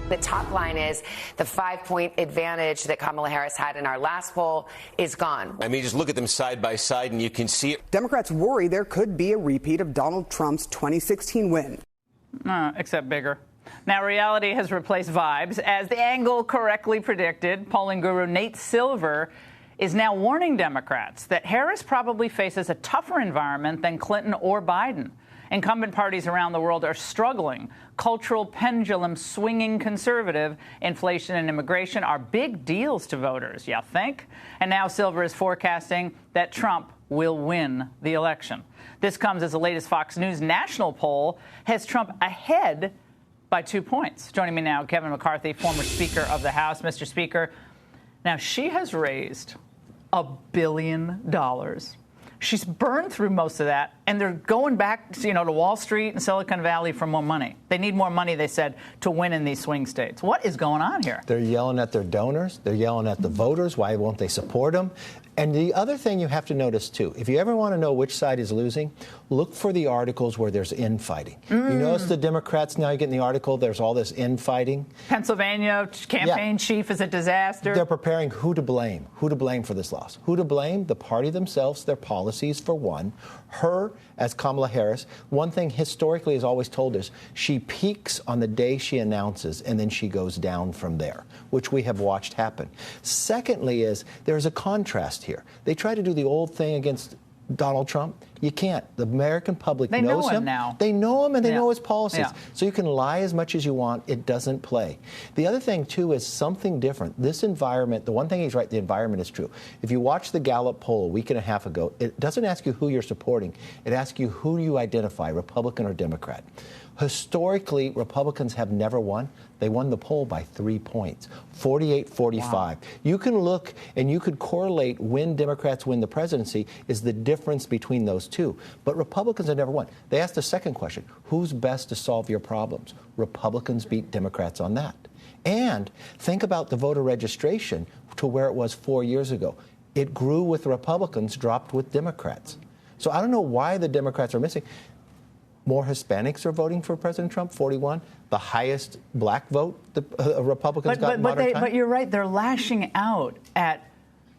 The top line is the 5-point advantage that Kamala Harris had in our last poll is gone. I mean, just look at them side by side and you can see it. Democrats worry there could be a repeat of Donald Trump's 2016 win. Except bigger. Now, reality has replaced vibes. As the Angle correctly predicted, polling guru Nate Silver is now warning Democrats that Harris probably faces a tougher environment than Clinton or Biden. Incumbent parties around the world are struggling. Cultural pendulum swinging conservative, inflation and immigration are big deals to voters, you think? And now Silver is forecasting that Trump will win the election. This comes as the latest Fox News national poll has Trump ahead by 2 points. Joining me now, Kevin McCarthy, former Speaker of the House. Mr. Speaker, now she has raised $1 billion. She's burned through most of that, and they're going back, to Wall Street and Silicon Valley for more money. They need more money, they said, to win in these swing states. What is going on here? They're yelling at their donors. They're yelling at the voters. Why won't they support them? And the other thing you have to notice, too, if you ever want to know which side is losing, look for the articles where there's infighting. You notice the Democrats now, you get in the article, there's all this infighting. Pennsylvania campaign chief is a disaster. They're preparing who to blame for this loss. Who to blame? The party themselves, their policies, for one. Her, as Kamala Harris, one thing historically has always told us, she peaks on the day she announces, and then she goes down from there, which we have watched happen. Secondly is, there's a contrast here. They try to do the old thing against Donald Trump. You can't. The American public knows him now. They know him and they know his policies. Yeah. So you can lie as much as you want. It doesn't play. The other thing, too, is something different. This environment, the one thing he's right, the environment is true. If you watch the Gallup poll a week and a half ago, it doesn't ask you who you're supporting. It asks you who you identify, Republican or Democrat. Historically, Republicans have never won. They won the poll by 3 points, 48-45. Wow. You can look and you could correlate when Democrats win the presidency is the difference between those two. But Republicans have never won. They asked the second question, who's best to solve your problems? Republicans beat Democrats on that. And think about the voter registration to where it was 4 years ago. It grew with Republicans, dropped with Democrats. So I don't know why the Democrats are missing. More Hispanics are voting for President Trump, 41. The highest black vote the Republicans got in modern time. But you're right. They're lashing out at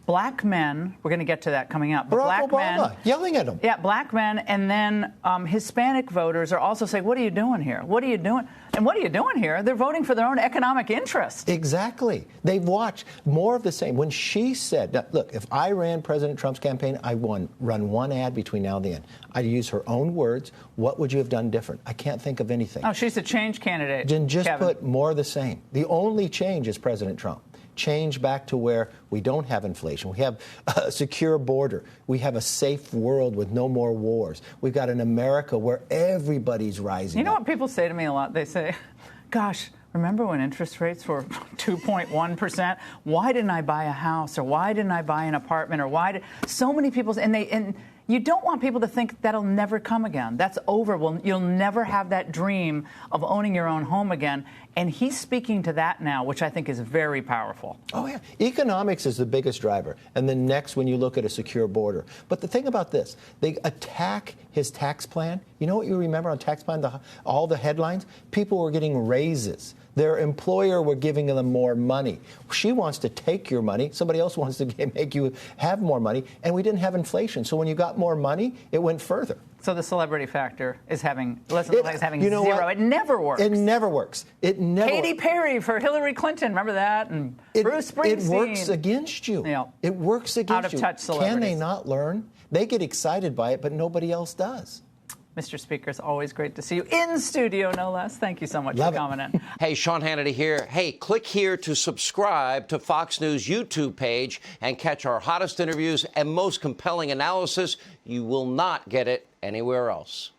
black men. We're going to get to that coming up. But Barack Obama yelling at them. Yeah, black men. And then Hispanic voters are also saying, what are you doing here? What are you doing? And what are you doing here? They're voting for their own economic interest. Exactly. They've watched more of the same. When she said, now, look, if I ran President Trump's campaign, I run one ad between now and the end. I'd use her own words. What would you have done different? I can't think of anything. Oh, she's a change candidate. Then just Kevin. put more of the same. The only change is President Trump. Change back to where we don't have inflation. We have a secure border. We have a safe world with no more wars. We've got an America where everybody's rising. You know what people say to me a lot? They say, gosh, remember when interest rates were 2.1%? Why didn't I buy a house? Or why didn't I buy an apartment? Or why did so many people? And you don't want people to think that'll never come again. That's over. Well, you'll never have that dream of owning your own home again. And he's speaking to that now, which I think is very powerful. Oh, yeah. Economics is the biggest driver. And then next, when you look at a secure border. But the thing about this, they attack his tax plan. You know what you remember on tax plan? All the headlines? People were getting raises. Their employer were giving them more money. She wants to take your money. Somebody else wants to make you have more money. And we didn't have inflation. So when you got more money, it went further. So the celebrity factor is having zero. What? It never works. It never works. It never. Katy Perry for Hillary Clinton. Remember that? And Bruce Springsteen. It works against you. Yeah. It works against you. Out of touch celebrities. Can they not learn? They get excited by it, but nobody else does. Mr. Speaker, it's always great to see you in studio, no less. Thank you so much for coming in. Hey, Sean Hannity here. Hey, click here to subscribe to Fox News YouTube page and catch our hottest interviews and most compelling analysis. You will not get it anywhere else.